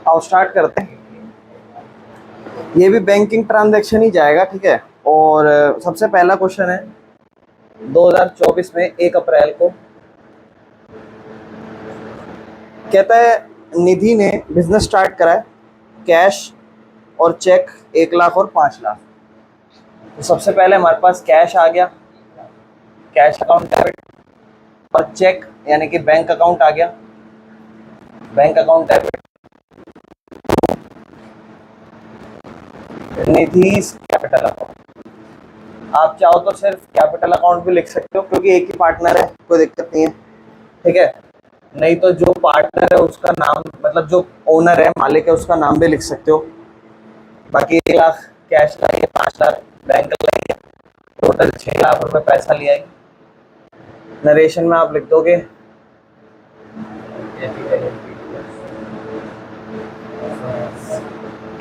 आओ स्टार्ट करते हैं। ये भी बैंकिंग ट्रांजैक्शन ही जाएगा, ठीक है। और सबसे पहला क्वेश्चन है 2024 में 1 अप्रैल को कहता है निधि ने बिजनेस स्टार्ट करा है, कैश और चेक 1 लाख और 5 लाख। तो सबसे पहले हमारे पास कैश आ गया, कैश अकाउंट डेबिट, और चेक यानी कि बैंक अकाउंट आ गया, बैंक अकाउंट डेबिट। निधि कैपिटल अकाउंट, आप चाहो तो सिर्फ कैपिटल अकाउंट भी लिख सकते हो क्योंकि एक ही पार्टनर है, कोई दिक्कत नहीं है, ठीक है। नहीं तो जो पार्टनर है उसका नाम, मतलब जो ओनर है, मालिक है, उसका नाम भी लिख सकते हो। बाकी 1 लाख कैश लाइए, 5 लाख बैंक लाइए, टोटल 6 लाख रुपए पैसा लिया है। नरेशन में आप लिख दोगे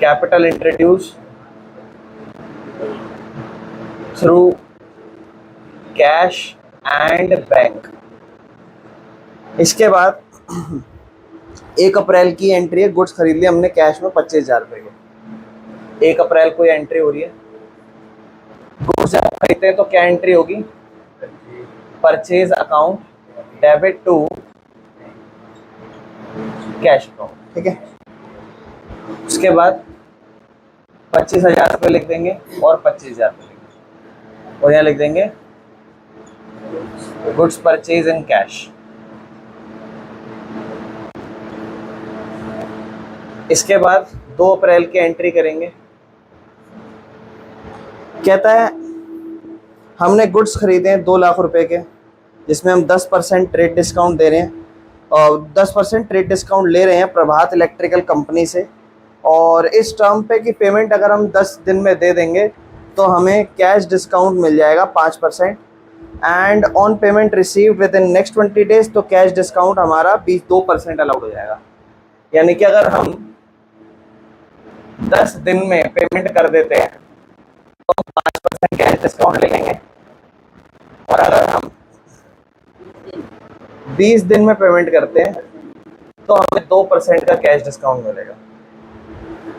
capital introduce through cash and bank. इसके बाद 1 अप्रैल की एंट्री है, गुड्स खरीद लिए हमने कैश में 25,000 रुपए के। 1 अप्रैल को ये एंट्री हो रही है। गुड्स जब खरीदते हैं तो क्या एंट्री होगी? Purchase account debit to cash account, ठीक है। उसके बाद 25,000 रुपये लिख देंगे और 25,000 रुपये लिख देंगे, और यहाँ लिख देंगे गुड्स परचेज इन कैश। इसके बाद 2 अप्रैल की एंट्री करेंगे। कहता है हमने गुड्स खरीदे हैं 2 लाख रुपए के, जिसमें हम 10% ट्रेड डिस्काउंट दे रहे हैं, और 10% ट्रेड डिस्काउंट ले रहे हैं प्रभात इलेक्ट्रिकल कंपनी से। और इस टर्म पे की पेमेंट अगर हम 10 दिन में दे देंगे तो हमें कैश डिस्काउंट मिल जाएगा 5%, and on payment receive with in next 20 days तो कैश डिस्काउंट हमारा 2% अलाउड हो जाएगा। यानी कि अगर हम 10 दिन में पेमेंट कर देते हैं तो 5% कैश डिस्काउंट ले लेंगे, और अगर हम 20 दिन में पेमेंट करते हैं तो हमें 2% का कैश डिस्काउंट मिलेगा।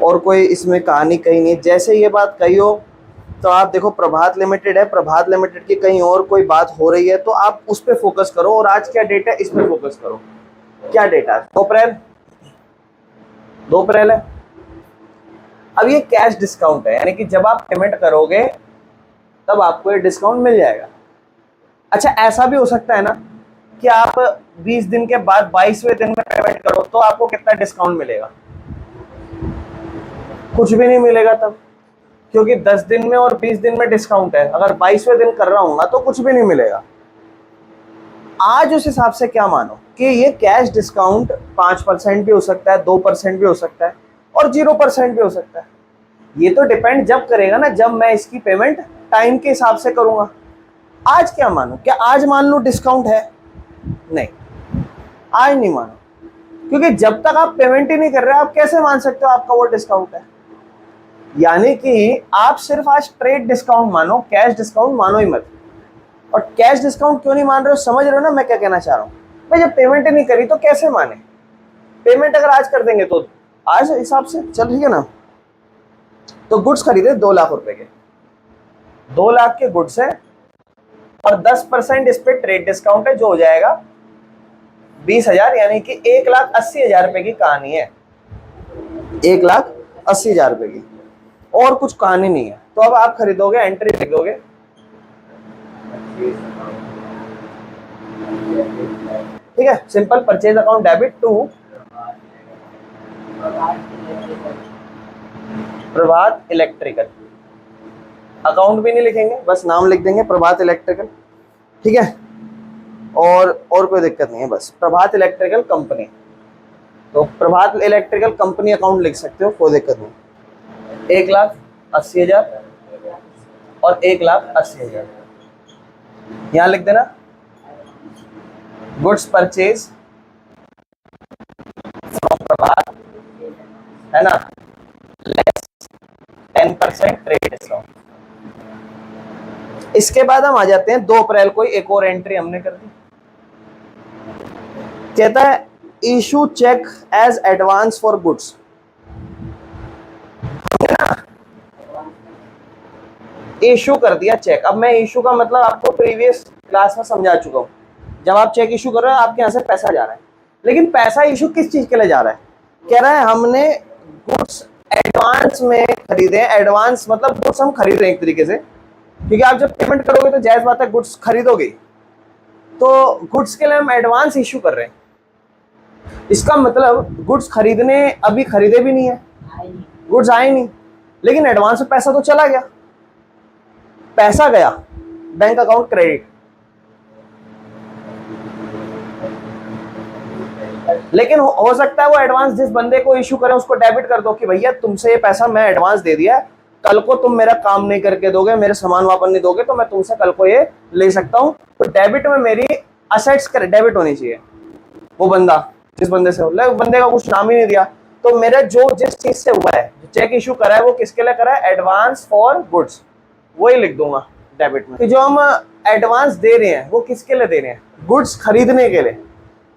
और कोई इसमें कहानी कहीं नहीं। जैसे ये बात कही हो तो आप देखो प्रभात लिमिटेड है, प्रभात लिमिटेड की कहीं और कोई बात हो रही है तो आप उस पर फोकस करो, और आज क्या डेट है इस पर फोकस करो। क्या डेट है? 2 अप्रैल, 2 अप्रैल है। अब ये कैश डिस्काउंट है, यानी कि जब आप पेमेंट करोगे तब आपको ये डिस्काउंट मिल जाएगा। अच्छा, ऐसा भी हो सकता है ना कि आप 20 दिन के बाद 22वें दिन में पेमेंट करो तो आपको कितना डिस्काउंट मिलेगा? कुछ भी नहीं मिलेगा तब, क्योंकि 10 दिन में और 20 दिन में डिस्काउंट है। अगर 22वें दिन कर रहा हूँ तो कुछ भी नहीं मिलेगा। आज उस हिसाब से क्या मानो कि ये कैश डिस्काउंट 5% भी हो सकता है, 2% भी हो सकता है, और 0% भी हो सकता है। ये तो डिपेंड जब करेगा ना, जब मैं इसकी पेमेंट टाइम के हिसाब से करूंगा। आज क्या मानो? क्या आज मान लो डिस्काउंट है? नहीं, आज नहीं मानो, क्योंकि जब तक आप पेमेंट ही नहीं कर रहे आप कैसे मान सकते हो आपका वो डिस्काउंट है। यानी कि आप सिर्फ आज ट्रेड डिस्काउंट मानो, कैश डिस्काउंट मानो ही मत। और कैश डिस्काउंट क्यों नहीं मान रहे हो, समझ रहे हो ना मैं क्या कहना चाह रहा हूँ? भाई जब पेमेंट ही नहीं करी तो कैसे माने? पेमेंट अगर आज कर देंगे तो आज हिसाब से चल, ठीक है ना। तो गुड्स खरीदे 2 लाख रुपए के, 2 लाख के गुड्स है, और 10% इस पे ट्रेड डिस्काउंट है जो हो जाएगा 20,000, यानी कि 1,80,000 रुपए की कहानी है। 1,80,000 रुपए की, और कुछ कहानी नहीं है। तो अब आप खरीदोगे, एंट्री लिख दोगे, ठीक है। Simple purchase account debit to Prabhat electrical. Account भी नहीं लिखेंगे, बस नाम लिख देंगे प्रभात इलेक्ट्रिकल, ठीक है। और कोई दिक्कत नहीं है, बस प्रभात इलेक्ट्रिकल कंपनी। तो प्रभात इलेक्ट्रिकल कंपनी अकाउंट लिख सकते हो, कोई दिक्कत नहीं। 1,80,000 और 1,80,000 यहां लिख देना। गुड्स परचेज फ्रॉम प्रभात, है ना, लेस 10% ट्रेड डिस्काउंट। इसके बाद हम आ जाते हैं 2 अप्रैल को एक और एंट्री हमने कर दी। कहता है issue cheque as advance for goods. Issue कर दिया चेक। अब मैं इशू का मतलब आपको प्रीवियस क्लास में समझा चुका हूँ। जब आप चेक इशू कर रहे हो आपके यहाँ से पैसा जा रहा है, लेकिन पैसा इशू किस चीज के लिए जा रहा है? कह रहा है हमने गुड्स एडवांस में खरीदे। एडवांस मतलब गुड्स हम खरीद रहे हैं एक तरीके से, क्योंकि आप जब पेमेंट करोगे तो जायज बात है गुड्स खरीदोगे, तो गुड्स के लिए हम एडवांस इशू कर रहे हैं। इसका मतलब गुड्स खरीदने अभी खरीदे भी नहीं है, गुड्स आए नहीं, लेकिन एडवांस में पैसा तो चला गया। पैसा गया बैंक अकाउंट क्रेडिट, लेकिन हो सकता है वो एडवांस जिस बंदे को इशू करें उसको डेबिट कर दो कि भैया तुमसे ये पैसा मैं एडवांस दे दिया, कल को तुम मेरा काम नहीं करके दोगे, मेरे सामान वापस नहीं दोगे, तो मैं तुमसे कल को ये ले सकता हूं। तो डेबिट में मेरी असेट्स डेबिट होनी चाहिए। वो बंदा जिस बंदे से बंदे का कुछ नाम ही नहीं दिया, तो मेरा जो जिस चीज से हुआ है चेक इशू करा है वो किसके लिए करा है? एडवांस फॉर गुड्स, वही लिख दूंगा डेबिट में। कि जो हम एडवांस दे रहे हैं वो किसके लिए दे रहे हैं? गुड्स खरीदने के लिए,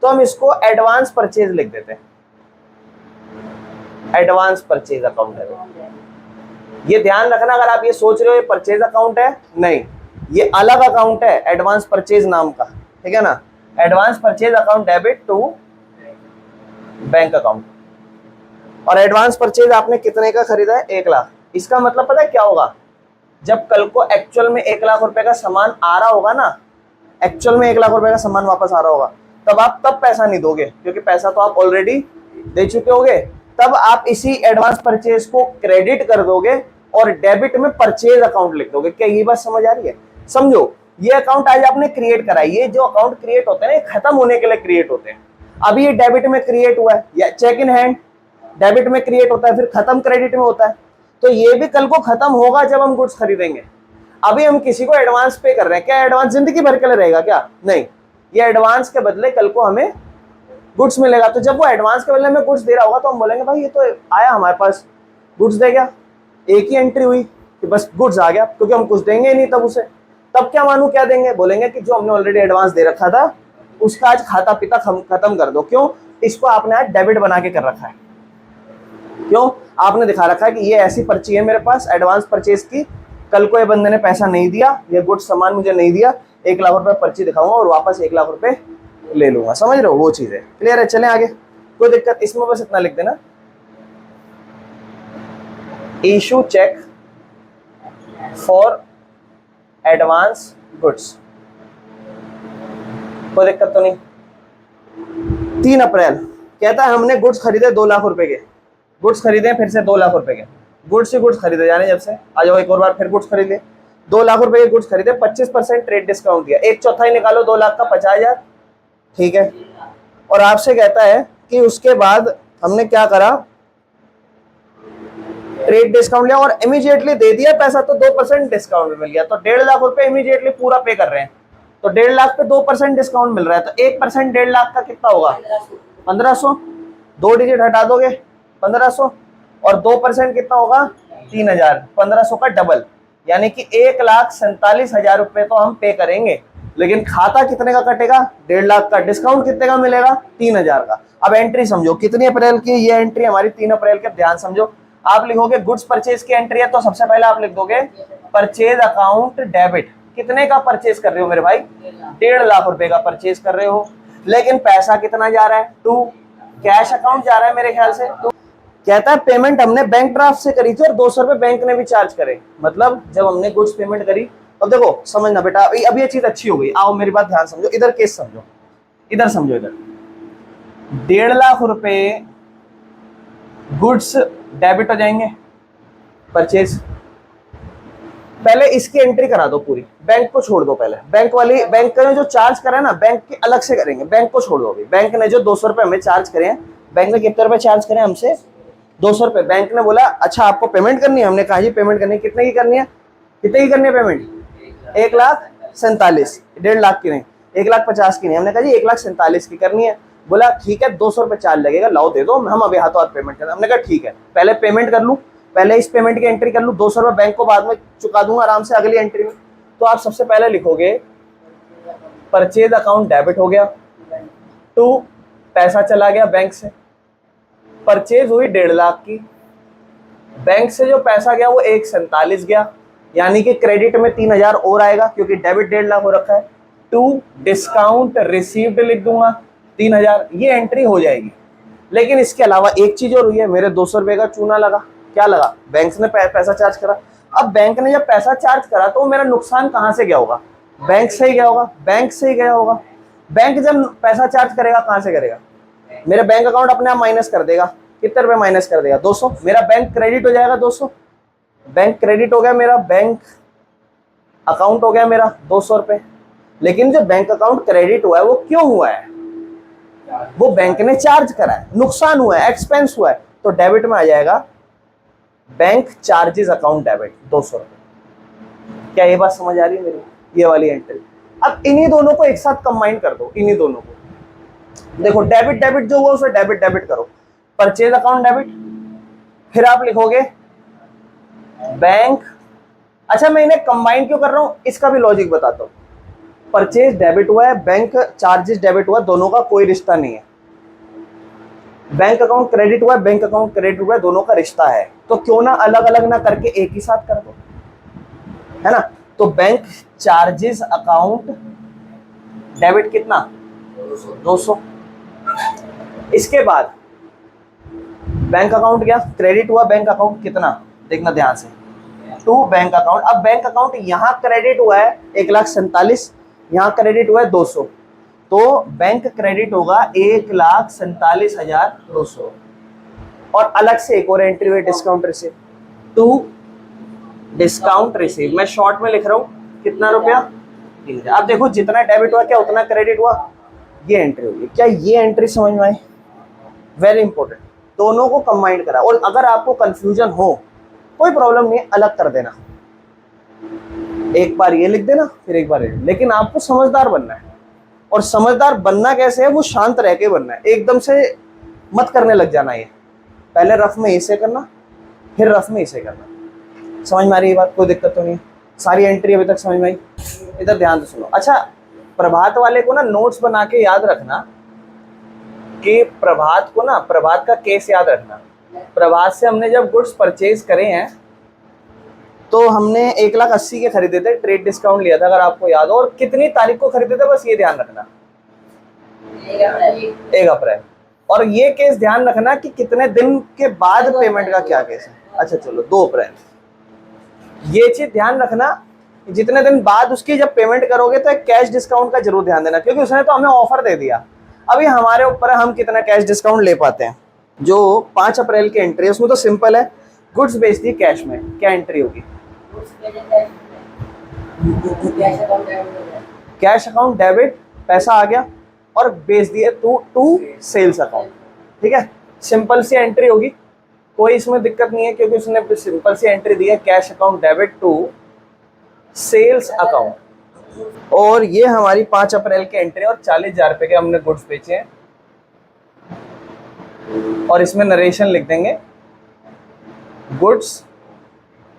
तो हम इसको एडवांस परचेज लिख देते हैं। एडवांस परचेज अकाउंट है। ये ध्यान रखना, अगर आप ये सोच रहे हो ये परचेज अकाउंट है, नहीं, ये अलग अकाउंट है एडवांस परचेज नाम का, ठीक है ना। Advance purchase account debit to bank account. और एडवांस परचेज आपने कितने का खरीदा है? 1 लाख। इसका मतलब पता है क्या होगा? जब कल को एक्चुअल में 1 लाख रुपए का सामान आ रहा होगा ना, एक्चुअल में 1 लाख रुपए का सामान वापस आ रहा होगा, तब आप तब पैसा नहीं दोगे, क्योंकि पैसा तो आप ऑलरेडी दे चुके होगे। तब आप इसी एडवांस परचेज को क्रेडिट कर दोगे और डेबिट में परचेज अकाउंट लिख दोगे। क्या ये बात समझ आ रही है? समझो, ये अकाउंट आज आपने क्रिएट करा है। ये जो अकाउंट क्रिएट होते हैं ना, खत्म होने के लिए क्रिएट होते हैं। अभी ये डेबिट में क्रिएट हुआ है, या चेक इन हैंड डेबिट में क्रिएट होता है, फिर खत्म क्रेडिट में होता है। तो ये भी कल को खत्म होगा जब हम गुड्स खरीदेंगे। अभी हम किसी को एडवांस पे कर रहे हैं, क्या एडवांस जिंदगी भर के लिए रहेगा क्या? नहीं, ये एडवांस के बदले कल को हमें गुड्स मिलेगा। तो जब वो एडवांस के बदले हमें गुड्स दे रहा होगा तो हम बोलेंगे भाई ये तो आया हमारे पास, गुड्स दे गया। एक ही एंट्री हुई कि बस गुड्स आ गया, क्योंकि हम कुछ देंगे ही नहीं तब उसे। तब क्या मानू, क्या देंगे? बोलेंगे कि जो हमने ऑलरेडी एडवांस दे रखा था उसका आज खाता पिता खत्म कर दो। क्यों? इसको आपने आज डेबिट बना के कर रखा है। क्यों? आपने दिखा रखा है कि ये ऐसी पर्ची है मेरे पास एडवांस परचेज की, कल को ये बंदे ने पैसा नहीं दिया, ये गुड्स सामान मुझे नहीं दिया, 1 लाख रुपए पर्ची दिखाऊंगा और वापस 1 लाख रुपए ले लूंगा। समझ रहे हो? वो चीज है। क्लियर है? चलें आगे, कोई दिक्कत? इसमें बस इतना लिख देना, issue cheque for advance goods. कोई दिक्कत तो नहीं? 3 अप्रैल कहता है हमने गुड्स खरीदे 2 लाख रुपए के, गुड्स खरीदे फिर से 2 लाख रुपए के, गुड्स ही गुड्स खरीदे जाने जब से। आ जाओ एक और बार फिर गुड्स खरीदे, 2 लाख रुपए के गुड्स खरीदे, 25% ट्रेड डिस्काउंट दिया, 1/4 निकालो 2 लाख का 50,000, ठीक है। और आपसे कहता है कि उसके बाद हमने क्या करा, ट्रेड डिस्काउंट लिया और इमीडिएटली दे दिया पैसा, तो 2% डिस्काउंट मिल गया। तो 1.5 लाख रुपए इमीडिएटली पूरा पे कर रहे हैं, तो 1.5 लाख पे 2% डिस्काउंट मिल रहा है। तो 1% 1.5 लाख का कितना होगा? 1500। 2 डिजिट हटा दोगे 1500, और 2% कितना होगा? 3000। 1500 का डबल, यानी कि 1,47,000 रुपए तो हम पे करेंगे, लेकिन खाता कितने का कटेगा? 1.5 लाख का। डिस्काउंट कितने का मिलेगा? 3000 का। अब एंट्री समझो कितनी अप्रैल की? ये एंट्री हमारी 3 अप्रैल के। ध्यान समझो, आप लिखोगे गुड्स परचेज की एंट्री है, तो सबसे पहले आप लिख दोगे परचेज अकाउंट डेबिट। कितने का परचेज कर रहे हो मेरे भाई? 1.5 लाख रुपए का परचेज कर रहे हो, लेकिन पैसा कितना जा रहा है? टू कैश अकाउंट जा रहा है मेरे ख्याल से। तो कहता है पेमेंट हमने बैंक ड्राफ्ट से करी थी और 200 रुपए बैंक ने भी चार्ज करे। मतलब जब हमने गुड्स पेमेंट करी, अब देखो समझना बेटा, अब ये चीज अच्छी हो गई। आओ मेरी बात ध्यान समझो, इधर केस समझो, इधर समझो। इधर 1.5 लाख रुपए गुड्स डेबिट हो जाएंगे, परचेज। पहले इसकी एंट्री करा दो पूरी, बैंक को छोड़ दो पहले। बैंक ने जो चार्ज करा है ना, बैंक के अलग से करेंगे, बैंक को छोड़ दो अभी। बैंक ने जो 200 रुपए हमें चार्ज करे हैं, बैंक ने कितने रुपए चार्ज करे हमसे? 200 रुपए। बैंक ने बोला अच्छा आपको पेमेंट करनी है, हमने कहा जी पेमेंट करनी है। कितने की करनी है? कितने की करनी है पेमेंट? 1,47,000, 1.5 लाख की नहीं, 1,50,000 की नहीं, हमने कहा जी 1,47,000 की करनी है। बोला ठीक है 200 रुपए चार्ज लगेगा, लाओ दे दो, हम अभी हाथों हाथ पेमेंट कर। हमने कहा ठीक है, पहले पेमेंट कर लूं, पहले इस पेमेंट की एंट्री कर लूं, 200 रुपए बैंक को बाद में चुका दूंगा आराम से अगली एंट्री में। तो आप सबसे पहले लिखोगे परचेज अकाउंट डेबिट हो गया, टू पैसा चला गया बैंक से, परचेज हुई 1.5 लाख की, बैंक से जो पैसा गया वो 1,47,000 गया, यानी कि क्रेडिट में 3000 और आएगा क्योंकि डेबिट 1.5 लाख हो रखा है। टू डिस्काउंट रिसीव्ड लिख दूंगा 3000, ये एंट्री हो जाएगी। लेकिन इसके अलावा एक चीज और हुई है, मेरे 200 रुपए का चूना लगा। क्या लगा? बैंक ने पैसा चार्ज करा। अब बैंक ने जब पैसा चार्ज करा तो मेरा नुकसान कहां से गया होगा? बैंक से ही गया होगा, बैंक से ही गया होगा। बैंक जब पैसा चार्ज करेगा कहां से करेगा? मेरा बैंक अकाउंट अपने आप माइनस कर देगा। कितने रुपए माइनस कर देगा? 200। मेरा बैंक क्रेडिट हो जाएगा 200। बैंक क्रेडिट हो गया, मेरा बैंक अकाउंट हो गया मेरा 200 रुपए। लेकिन जो बैंक अकाउंट क्रेडिट हुआ है वो क्यों हुआ है? वो बैंक ने चार्ज करा है, नुकसान हुआ है, एक्सपेंस हुआ है, तो डेबिट में आ जाएगा बैंक चार्जेस अकाउंट डेबिट 200 रुपए। क्या ये बात समझ आ रही है मेरी? ये वाली एंट्री। अब इन्हीं दोनों को एक साथ कंबाइन कर दो, इन्हीं दोनों को। देखो डेबिट डेबिट जो हुआ उसे डेबिट डेबिट करो, परचेज अकाउंट डेबिट, फिर आप लिखोगे बैंक। अच्छा मैं इन्हें कंबाइन क्यों कर रहा हूं, इसका भी लॉजिक बताता हूं। परचेज डेबिट हुआ है, बैंक चार्जेस डेबिट हुआ, दोनों का कोई रिश्ता नहीं है। बैंक अकाउंट क्रेडिट हुआ है, बैंक अकाउंट क्रेडिट हुआ है, दोनों का रिश्ता है। तो क्यों ना अलग अलग ना करके एक ही साथ कर दो, है ना? तो बैंक चार्जेस अकाउंट डेबिट कितना? 200। इसके बाद बैंक अकाउंट क्या क्रेडिट हुआ, बैंक अकाउंट कितना देखना ध्यान से, टू बैंक अकाउंट। अब बैंक अकाउंट यहां क्रेडिट हुआ है 1,47,000, यहां क्रेडिट हुआ है 200, तो बैंक क्रेडिट होगा 1,47,200। और अलग से एक और एंट्री हुई discount receive, to discount receive. मैं शॉर्ट में लिख रहा हूं कितना रुपया? 3000। अब देखो जितना डेबिट हुआ क्या उतना क्रेडिट हुआ, ये एंट्री हुई। क्या ये एंट्री समझ में आई? Very important. दोनों को कंबाइन करा। और अगर आपको कंफ्यूजन हो कोई प्रॉब्लम नहीं, अलग कर देना, एक बार ये लिख देना फिर एक बार ये। लेकिन आपको समझदार बनना है, और समझदार बनना कैसे है? वो शांत रह के बनना है, एकदम से मत करने लग जाना। ये पहले रफ में इसे करना, फिर रफ में इसे करना। समझ में आ रही है बात? कोई दिक्कत तो नहीं है? सारी एंट्री अभी तक समझ में आई? इधर ध्यान से सुनो। अच्छा प्रभात वाले को ना नोट्स बना के याद रखना कि प्रभात को ना, प्रभात का केस याद रखना। प्रभात से हमने जब गुड्स परचेज करे हैं तो हमने 1,80,000 के खरीदे थे, ट्रेड डिस्काउंट लिया था अगर आपको याद हो। और कितनी तारीख को खरीदे थे बस ये ध्यान रखना, 1 अप्रैल। और ये केस ध्यान रखना कि कितने दिन के बाद पेमेंट का क्या केस है। अच्छा चलो 2 अप्रैल, ये चीज ध्यान रखना, जितने दिन बाद उसकी जब पेमेंट करोगे तो एक कैश डिस्काउंट का जरूर ध्यान देना, क्योंकि उसने तो हमें ऑफर दे दिया। अभी हमारे ऊपर है हम कितना कैश डिस्काउंट ले पाते हैं। जो 5 अप्रैल की एंट्री है उसमें तो सिंपल है, गुड्स बेच दी कैश में, क्या एंट्री होगी? कैश अकाउंट डेबिट, पैसा आ गया और बेच दिए टू सेल्स अकाउंट। ठीक है, सिंपल सी एंट्री होगी, कोई इसमें दिक्कत नहीं है, क्योंकि उसने सिंपल सी एंट्री दी है, cash account debit to sales account. और ये हमारी 5 अप्रैल की एंट्री, और 40,000 रुपए के हमने गुड्स बेचे हैं। और इसमें नरेशन लिख देंगे, गुड्स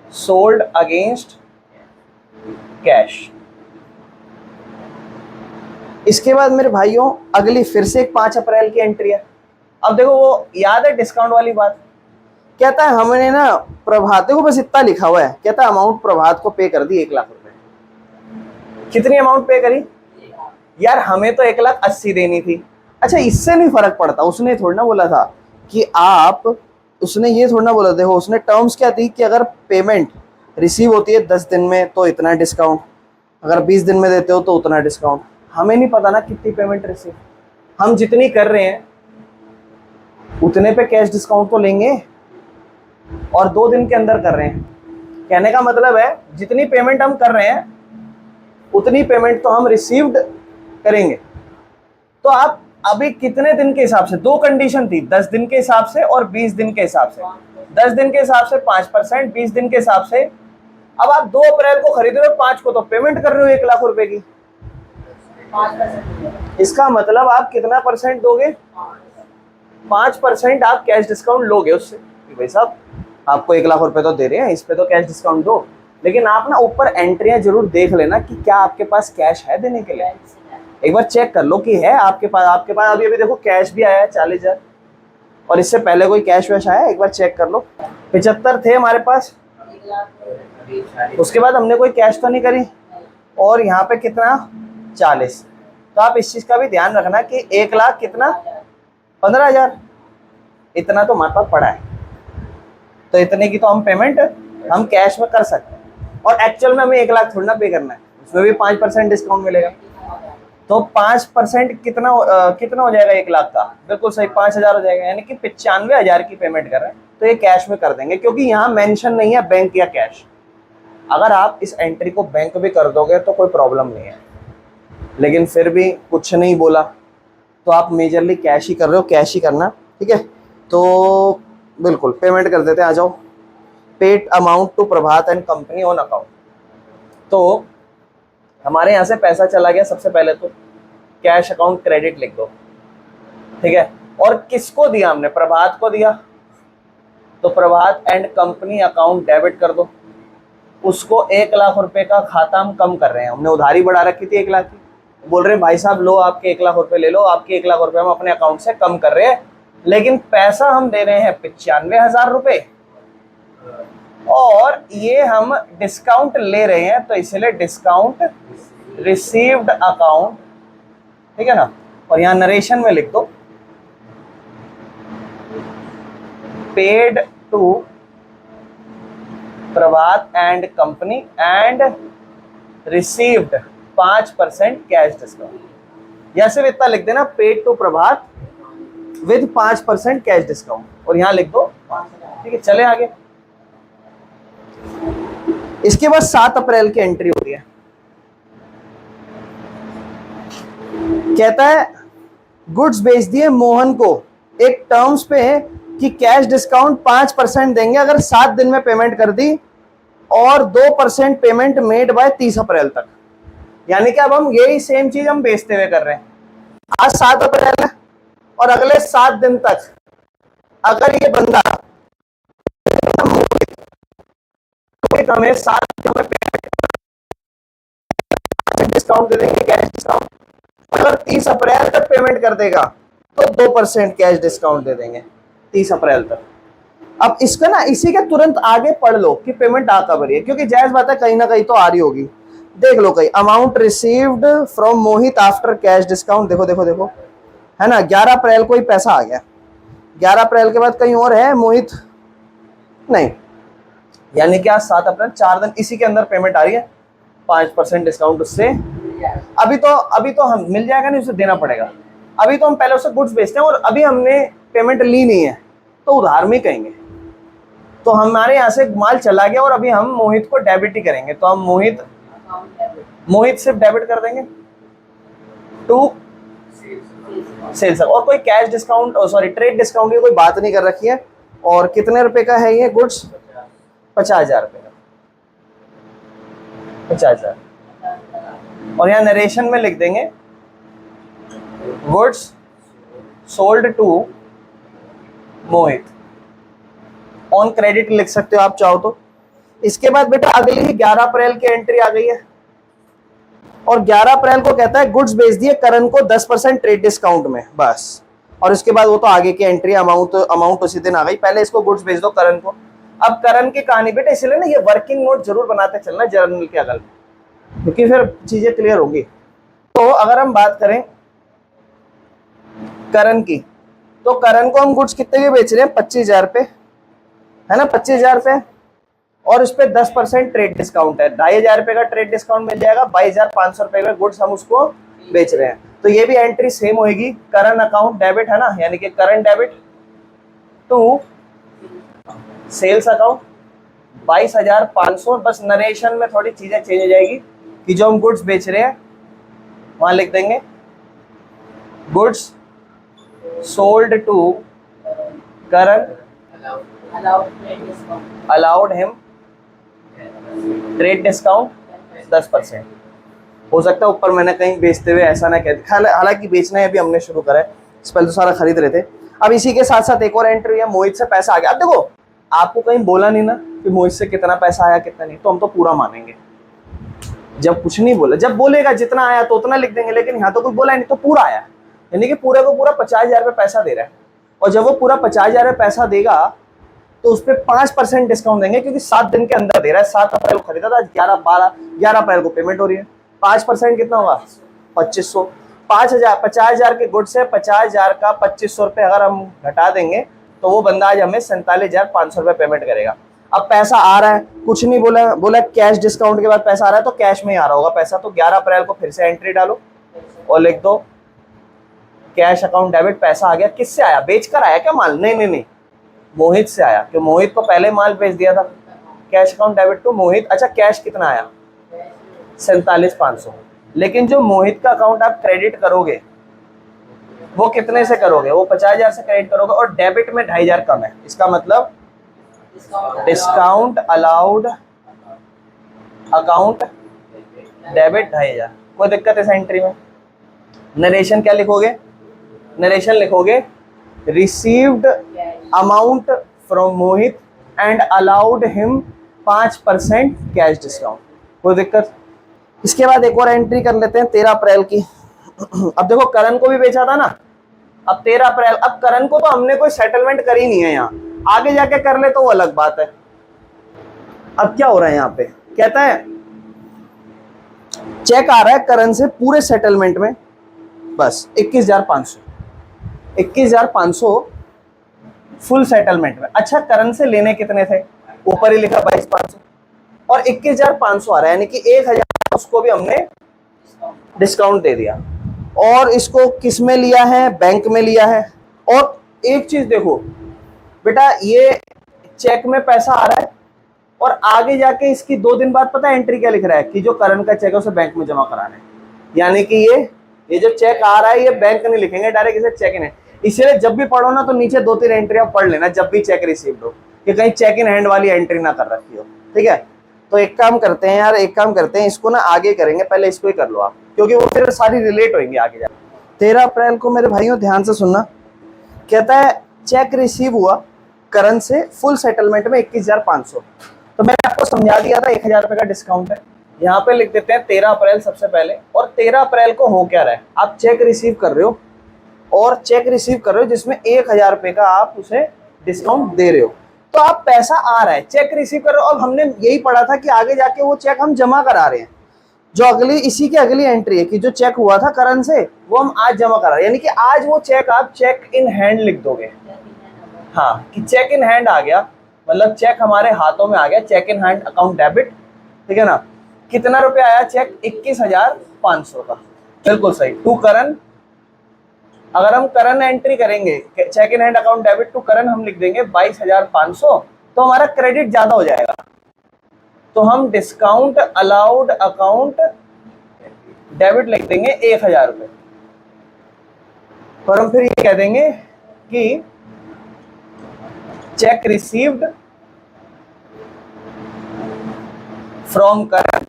सोल्ड अगेंस्ट कैश। इसके बाद मेरे भाइयों अगली फिर से एक 5 अप्रैल की एंट्री है। अब देखो वो याद है डिस्काउंट वाली बात, कहता है हमने ना प्रभात को बस इतना लिखा हुआ है, कहता है अमाउंट प्रभात को पे कर दी 1 लाख रुपए। कितनी अमाउंट पे करी यार? हमें तो 1,80,000 देनी थी। अच्छा इससे नहीं फर्क पड़ता, उसने थोड़ा ना बोला था कि आप, उसने ये थोड़ा ना बोला, देखो उसने टर्म्स क्या थी कि अगर पेमेंट रिसीव होती है 10 दिन में तो इतना डिस्काउंट, अगर 20 दिन में देते हो तो उतना डिस्काउंट। हमें नहीं पता ना कितनी पेमेंट रिसीव, हम जितनी कर रहे हैं उतने पे कैश डिस्काउंट तो लेंगे, और 2 दिन के अंदर कर रहे हैं। कहने का मतलब है जितनी पेमेंट हम कर रहे हैं उतनी पेमेंट तो हम रिसीव्ड करेंगे। तो आप अभी कितने दिन के हिसाब से, 2 कंडीशन थी, 10 दिन के हिसाब से और 20 दिन के हिसाब से। 10 दिन के हिसाब से 5%, 20 दिन के हिसाब से। अब आप 2 अप्रैल को खरीद रहे हो, 5 को तो पेमेंट कर रहे हो 1 लाख रुपए की। 5%। इसका मतलब आप कितना परसेंट दोगे? 5% आप कैश डिस्काउंट लोगे उससे। भाई साहब आपको 1 लाख रुपए तो दे रहे हैं, इस पे तो कैश डिस्काउंट दो। लेकिन आप ना ऊपर एंट्रियां जरूर देख लेना कि क्या आपके पास कैश है देने के लिए। एक बार चेक कर लो कि है आपके पास अभी अभी देखो कैश भी आया है 40,000, और इससे पहले कोई कैश वैश आया? एक बार चेक कर लो। 75 थे हमारे पास, उसके बाद हमने कोई कैश तो नहीं करी, और यहाँ पे कितना 40। तो आप इस चीज का भी ध्यान रखना कि 1 लाख कितना 15,000, इतना तो हमारे पास पड़ा है, तो इतने की तो हम पेमेंट हम कैश में कर सकते हैं। और एक्चुअल में हमें 1 लाख थोड़ा ना पे करना है, उसमें भी 5% डिस्काउंट मिलेगा। तो 5% कितना कितना हो जाएगा 1 लाख का, बिल्कुल सही 5,000 हो जाएगा, यानी कि 95,000 की पेमेंट कर रहे हैं, तो ये कैश में कर देंगे, क्योंकि यहाँ मेंशन नहीं है बैंक या कैश। अगर आप इस एंट्री को बैंक भी कर दोगे तो कोई प्रॉब्लम नहीं है, लेकिन फिर भी कुछ नहीं बोला तो आप मेजरली कैश ही कर रहे हो, कैश ही करना, ठीक है। तो बिल्कुल पेमेंट कर देते हैं, आ जाओ। Paid amount to Prabhat and company on account. तो हमारे यहाँ से पैसा चला गया, सबसे पहले तो कैश अकाउंट क्रेडिट लिख दो, ठीक है। और किसको दिया हमने, प्रभात को दिया, तो प्रभात एंड कंपनी अकाउंट डेबिट कर दो। उसको 1 लाख रुपए का खाता हम कम कर रहे हैं, हमने उधारी बढ़ा रखी थी 1 लाख की, बोल रहे हैं भाई साहब लो आपके 1 लाख रुपए ले लो, आपके 1 लाख रुपए हम अपने अकाउंट से कम कर रहे हैं, लेकिन पैसा हम दे रहे हैं 95,000 रुपए, और ये हम डिस्काउंट ले रहे हैं, तो इसलिए डिस्काउंट रिसीव्ड अकाउंट, ठीक है ना। और यहाँ नरेशन में लिख दो paid to Prabhat and company and received 5% cash discount, या सिर्फ इतना लिख देना paid to Prabhat with 5% cash discount, और यहां लिख दो, ठीक है। चले आगे। इसके बाद 7 अप्रैल की एंट्री होती है, कहता है गुड्स बेच दिए मोहन को, एक टर्म्स पे है कि कैश डिस्काउंट 5% देंगे अगर 7 दिन में पेमेंट कर दी, और 2% पेमेंट मेड बाय 30 अप्रैल तक। यानी कि अब हम यही सेम चीज हम बेचते हुए कर रहे हैं। आज 7 अप्रैल है और अगले 7 दिन तक अगर ये बंदा हमें 7 दिन में डिस्काउंट दे देंगे, कैश डिस्काउंट। अगर 30 अप्रैल तक पेमेंट कर देगा तो 2% कैश डिस्काउंट दे देंगे 30 अप्रैल तक। अब इसका ना इसी के तुरंत आगे पढ़ लो कि पेमेंट आ कब रही है, क्योंकि जायज बात है कहीं ना कहीं तो आ रही होगी। देख लो कहीं amount received from Mohit after cash discount, देखो देखो देखो, है ना। 11 अप्रैल को ही पैसा आ गया, 11 अप्रैल के बाद कहीं और है मोहित, नहीं, यानी कि आज 7 अप्रैल, 4 दिन इसी के अंदर पेमेंट आ रही है, 5% डिस्काउंट उससे। अभी तो हम मिल जाएगा नहीं, उसे देना पड़ेगा। अभी तो हम पहले उससे गुड्स बेचते हैं और अभी हमने पेमेंट ली नहीं है, तो उधार में कहेंगे, तो हमारे यहाँ से माल चला गया और अभी हम मोहित को डेबिट ही करेंगे, तो हम मोहित सिर्फ डेबिट कर देंगे टू सेल्स, और कोई cash discount sorry trade discount की कोई बात नहीं कर रखी है। और कितने रुपए का है ये गुड्स, 50,000 रुपए का, 50,000। और यहाँ नरेशन में लिख देंगे goods sold to Mohit, on credit लिख सकते हो आप चाहो तो। इसके बाद बेटा अगली ही 11 अप्रैल की एंट्री आ गई है, और 11 अप्रैल को कहता है गुड्स बेच दिए करण को 10% ट्रेड डिस्काउंट में, बस। और इसके बाद वो तो आगे की एंट्री अमाउंट उसी दिन आ गई, पहले इसको गुड्स बेच दो करण को। अब करण की कहानी बेटा इसलिए ना ये वर्किंग नोट जरूर बनाते चलना जर्नल के अगल, क्योंकि फिर चीजें क्लियर होंगी। तो अगर हम बात करें करण की, तो करण को हम गुड्स कितने के बेच रहे हैं, 25,000 पे, है ना, 25,000 पे, और इस पे 10% ट्रेड डिस्काउंट है, 2,500 रुपए का ट्रेड डिस्काउंट मिल जाएगा, 22,500 रुपए में गुड्स हम उसको बेच रहे हैं। तो ये भी एंट्री सेम होगी, करंट अकाउंट डेबिट, है ना, यानी कि current debit to sales account 22,500। बस नरेशन में थोड़ी चीजें चेंज हो जाएगी कि जो हम गुड्स बेच रहे हैं वहां लिख देंगे goods sold to Karan allowed him trade discount 10%। हो सकता है ऊपर मैंने कहीं बेचते हुए ऐसा ना कह, हालांकि बेचना है अभी हमने शुरू करा है, इस पहले तो सारा खरीद रहे थे। अब इसी के साथ साथ एक और एंट्री है, मोहित से पैसा आ गया। अब देखो आपको कहीं बोला नहीं ना कि मोहित से कितना पैसा आया कितना नहीं, तो हम तो पूरा मानेंगे। जब कुछ नहीं बोला, जब बोलेगा जितना आया तो उतना लिख देंगे, लेकिन यहाँ तो कुछ बोला नहीं तो पूरा आया, यानी कि पूरे को पूरा 50,000 रुपये पैसा दे रहा है। और जब वो पूरा 50,000 रुपये पैसा देगा तो उस पर 5% डिस्काउंट देंगे, क्योंकि 7 दिन के अंदर दे रहा है। 7 अप्रैल को खरीदा था, 11 अप्रैल को पेमेंट हो रही है। 5% कितना होगा? 2500। 50,000 के गुड्स है, 50,000 का 2500 रुपये अगर हम घटा देंगे तो वो बंदा आज हमें 47,500 रुपये पेमेंट करेगा। अब पैसा आ रहा है, कुछ नहीं बोला कैश डिस्काउंट के बाद पैसा आ रहा है, तो कैश में ही आ रहा होगा पैसा। तो 11 अप्रैल को फिर से एंट्री डालो और लिख दो कैश अकाउंट डेबिट, पैसा आ गया। किससे आया? बेच कर आया क्या माल? नहीं, मोहित से आया, क्यों? मोहित को पहले माल बेच दिया था। कैश अकाउंट डेबिट टू मोहित। अच्छा, कैश कितना आया? 47,500। लेकिन जो मोहित का अकाउंट आप क्रेडिट करोगे वो कितने से करोगे? वो 50,000 से क्रेडिट करोगे, और डेबिट में 2,500 कम है। इसका मतलब डिस्काउंट अलाउड अकाउंट डेबिट 2,500। कोई दिक्कत है इस एंट्री में? नरेशन क्या लिखोगे? नरेशन लिखोगे received amount from Mohit and allowed him 5% cash discount. कोई दिक्कत? इसके बाद एक और एंट्री कर लेते हैं 13 अप्रैल की। अब देखो, करण को भी बेचा था ना। अब 13 अप्रैल, अब करण को तो हमने कोई सेटलमेंट करी नहीं है, यहाँ आगे जाके कर ले तो वो अलग बात है। अब क्या हो रहा है यहाँ पे? कहता है चेक आ रहा है करण से पूरे सेटलमेंट में बस 21,500 फुल सेटलमेंट में। अच्छा, करण से लेने कितने थे? ऊपर ही लिखा 22,500, और 21,500 आ रहा है, यानी कि 1,000 उसको भी हमने डिस्काउंट दे दिया। और इसको किस में लिया है? बैंक में लिया है। और एक चीज देखो बेटा, ये चेक में पैसा आ रहा है, और आगे जाके इसकी 2 दिन बाद पता है एंट्री क्या लिख रहा है? कि जो करण का चेक है उसे बैंक में जमा कराना है। यानी कि ये जो चेक आ रहा है ये बैंक नहीं लिखेंगे, डायरेक्ट इसे चेक इन है। इसलिए जब भी पढ़ो ना तो नीचे 2-3 एंट्री आप पढ़ लेना जब भी चेक रिसीव्ड हो, कि कहीं चेक इन हैंड वाली एंट्री ना कर रखी हो। ठीक है, तो एक काम करते हैं यार, इसको ना आगे करेंगे, पहले इसको ही कर लो आप, क्योंकि वो फिर सारी रिलेट होंगी आगे जाके। 13 अप्रैल को मेरे भाइयों ध्यान से सुनना, कहता है चेक रिसीव हुआ करण से फुल सेटलमेंट में 21,500। तो मैंने आपको समझा दिया था 1,000 रुपये का डिस्काउंट है। यहाँ पे लिख देते हैं 13 अप्रैल सबसे पहले। और 13 अप्रैल को हो क्या रहा है? आप चेक रिसीव कर रहे हो, और चेक रिसीव कर रहे हो जिसमें 1,000 रुपये का आप उसे डिस्काउंट दे रहे हो। तो आप पैसा आ रहा है, चेक रिसीव कर रहे हो। अब हमने यही पढ़ा था कि आगे जाके वो चेक हम जमा करा रहे हैं। जो अगली इसी की अगली एंट्री है कि जो चेक हुआ था करण से वो हम आज जमा करा रहे हैं, यानी कि आज वो चेक आप चेक इन हैंड लिख दोगे। हाँ, कि चेक इन हैंड आ गया, मतलब चेक हमारे हाथों में आ गया, cheque in hand account debit. ठीक है ना? कितना रुपया आया चेक? 21,500 का। बिल्कुल सही, टू करण। अगर हम करण एंट्री करेंगे, check in hand account debit to Karan, हम लिख देंगे 22,500, तो हमारा क्रेडिट ज्यादा हो जाएगा। तो हम डिस्काउंट अलाउड अकाउंट डेबिट लिख देंगे 1,000 रुपये। और हम फिर ये कह देंगे कि चेक रिसीव्ड फ्रॉम करण।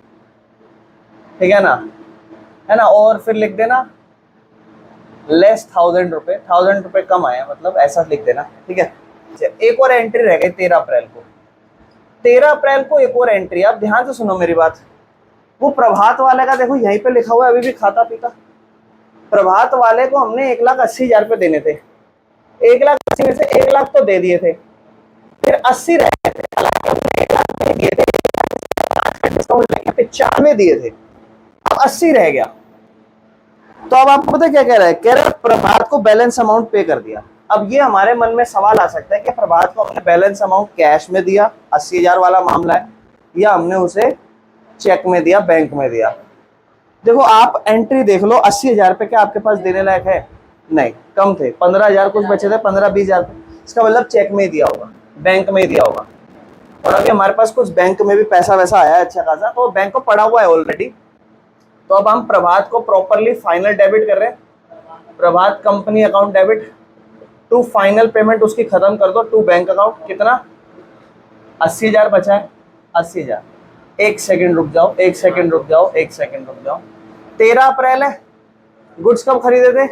ठीक है ना? और फिर लिख देना लेस 1,000 रुपये, 1,000 रुपये कम आया, मतलब ऐसा लिख देना। ठीक है? एक और एंट्री रह गई 13 अप्रैल को। 13 अप्रैल को एक और एंट्री, आप ध्यान से सुनो मेरी बात। वो प्रभात वाले का देखो यहीं पे लिखा हुआ है, अभी भी खाता पीता। प्रभात वाले को हमने 1,80,000 रुपये देने थे। 1,80,000 में से 1 लाख तो दे दिए थे, फिर 80 रह गए थे। 1 लाख दिए थे, डिस्काउंट लेके 95 दिए थे, अब 80 रह गया। तो अब आपको पता क्या कह रहा है? कह रहा है प्रभात को बैलेंस अमाउंट पे कर दिया। अब ये हमारे मन में सवाल आ सकता है कि प्रभात को हमने बैलेंस अमाउंट कैश में दिया, 80,000 वाला मामला है, या हमने उसे चेक में दिया, बैंक में दिया। देखो आप एंट्री देख लो, 80,000 रुपये क्या आपके पास देने लायक है? नहीं, कम थे, 15,000 कुछ बचे थे, 15-20,000। इसका मतलब चेक में ही दिया होगा, बैंक में ही दिया होगा। और अभी हमारे पास कुछ बैंक में भी पैसा वैसा आया है अच्छा खासा, तो बैंक को पड़ा हुआ है ऑलरेडी। तो अब हम प्रभात को प्रॉपरली फाइनल डेबिट कर रहे हैं। Prabhat company account debit to final payment उसकी खत्म कर दो टू बैंक अकाउंट। कितना? 80,000 बचा है, 80,000। एक सेकंड रुक जाओ, 13 अप्रैल है, गुड्स कब खरीदे थे?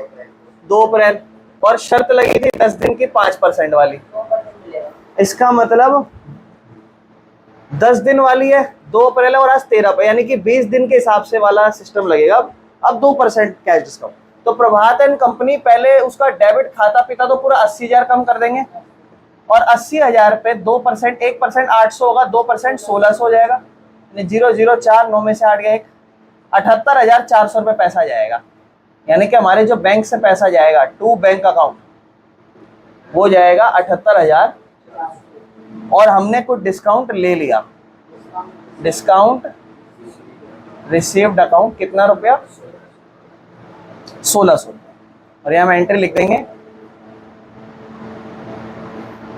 2 अप्रैल, और शर्त लगी थी 10 दिन की 5% वाली। इसका मतलब 10 दिन वाली है, 2 अप्रैल है, और आज 13 पे, यानी कि 20 दिन के हिसाब से वाला सिस्टम लगेगा। अब 2% कैश डिस्काउंट। तो प्रभात एंड कंपनी पहले उसका डेबिट खाता पीता तो पूरा 80,000 कम कर देंगे, और 80,000 पे 2%, 1% 800 होगा, 2% 1600 हो जाएगा, 004, 9 में से 8 गया 1, 78,400 रुपये पैसा जाएगा। यानी कि हमारे जो बैंक से पैसा जाएगा टू बैंक अकाउंट वो जाएगा 78,000, और हमने कुछ डिस्काउंट ले लिया, डिस्काउंट रिसीव्ड अकाउंट कितना रुपया, 1600, और यहाँ हम एंट्री लिख देंगे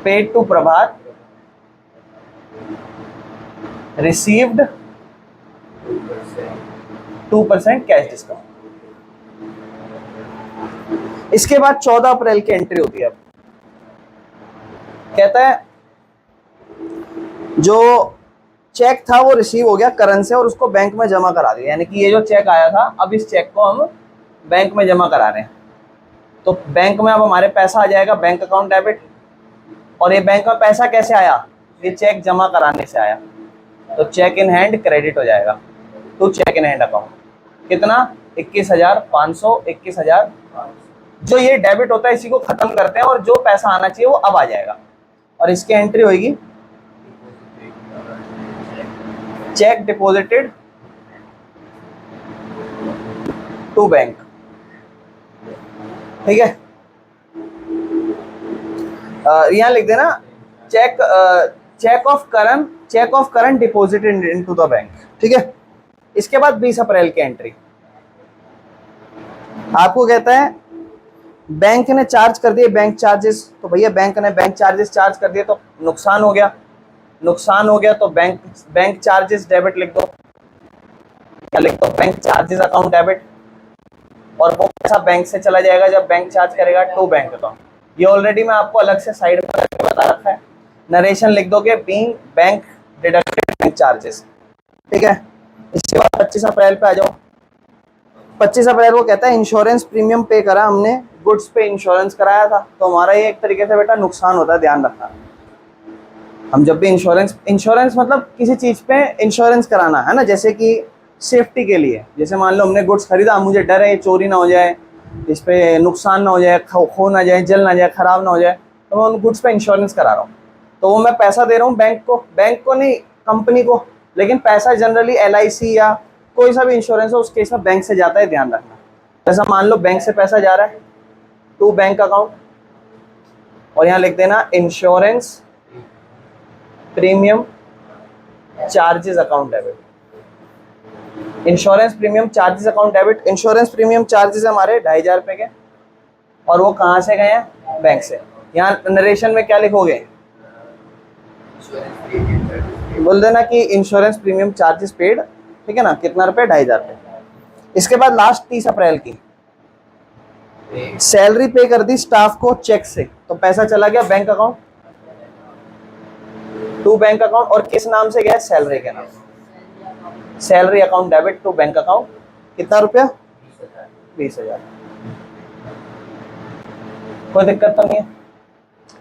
paid to Prabhat, received 2% cash discount. इसके बाद 14 अप्रैल की एंट्री होती है। अब कहता है जो चेक था वो रिसीव हो गया करण से और उसको बैंक में जमा करा दिया, यानी कि ये जो चेक आया था अब इस चेक को हम बैंक में जमा करा रहे हैं। तो बैंक में अब हमारे पैसा आ जाएगा, बैंक अकाउंट डेबिट, और ये बैंक में पैसा कैसे आया, ये चेक जमा कराने से आया, तो चेक इन हैंड क्रेडिट हो जाएगा to cheque in hand account. कितना, 21,500, 21,000। जो ये डेबिट होता है इसी को खत्म करते हैं और जो पैसा आना चाहिए वो अब आ जाएगा, और इसकी एंट्री होगी चेक डिपॉजिटेड टू बैंक। ठीक है, यहां लिख देना cheque of current deposited into the bank. ठीक है, इसके बाद 20 अप्रैल की एंट्री आपको कहता है बैंक ने चार्ज कर दिए बैंक चार्जेस, तो भैया बैंक ने बैंक चार्जेस चार्ज कर दिए तो नुकसान हो गया, नुकसान हो गया तो बैंक चार्जेस डेबिट लिख दो, क्या लिख दो, बैंक चार्जेस अकाउंट डेबिट, और वो पैसा बैंक से चला जाएगा जब बैंक चार्ज करेगा टू बैंक अकाउंट। ये ऑलरेडी मैं आपको अलग से साइड में करके बता रखा है, नरेशन लिख दोगे being bank deducted bank charges. ठीक है, इसके बाद 25 अप्रैल पे आ जाओ। 25 अप्रैल को कहता है इंश्योरेंस प्रीमियम पे करा हमने, गुड्स पे इंश्योरेंस कराया था, तो हमारा ये एक तरीके से बेटा नुकसान होता है, ध्यान रखना। हम जब भी इंश्योरेंस मतलब किसी चीज पे इंश्योरेंस कराना है ना, जैसे कि सेफ्टी के लिए, जैसे मान लो हमने गुड्स खरीदा, मुझे डर है चोरी ना हो जाए, इस पे नुकसान ना हो जाए, खो ना जाए, जल ना जाए, खराब ना हो जाए, तो मैं उन गुड्स पे इंश्योरेंस करा रहा हूँ, तो वो मैं पैसा दे रहा हूँ बैंक को नहीं कंपनी को, लेकिन पैसा जनरली LIC या कोई सा भी इंश्योरेंस हो उस केस में बैंक से जाता है, ध्यान रखना। जैसा मान लो बैंक से पैसा जा रहा है टू बैंक अकाउंट, और यहाँ लिख देना insurance premium charges account debit, insurance premium charges account debit. Insurance premium charges हमारे 2,500 रुपए के, और वो कहाँ से गए हैं, बैंक से। यहाँ नरेशन में क्या लिखोगे, बोल देना कि इंश्योरेंस प्रीमियम चार्जेस पेड, ठीक है ना, कितना रुपए, 2,500 रुपए। इसके बाद लास्ट 30 अप्रैल की सैलरी पे कर दी स्टाफ को चेक से, तो पैसा चला गया bank account to bank account, और किस नाम से गया, सैलरी के नाम, salary account debit to bank account. कितना रुपया, 20,000। कोई दिक्कत तो नहीं है,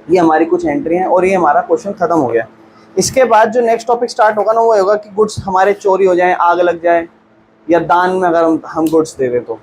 ये हमारी कुछ एंट्री हैं और ये हमारा क्वेश्चन खत्म हो गया। इसके बाद जो नेक्स्ट टॉपिक स्टार्ट होगा ना वो होगा कि गुड्स हमारे चोरी हो जाए, आग लग जाए, या दान में अगर हम गुड्स दे दें तो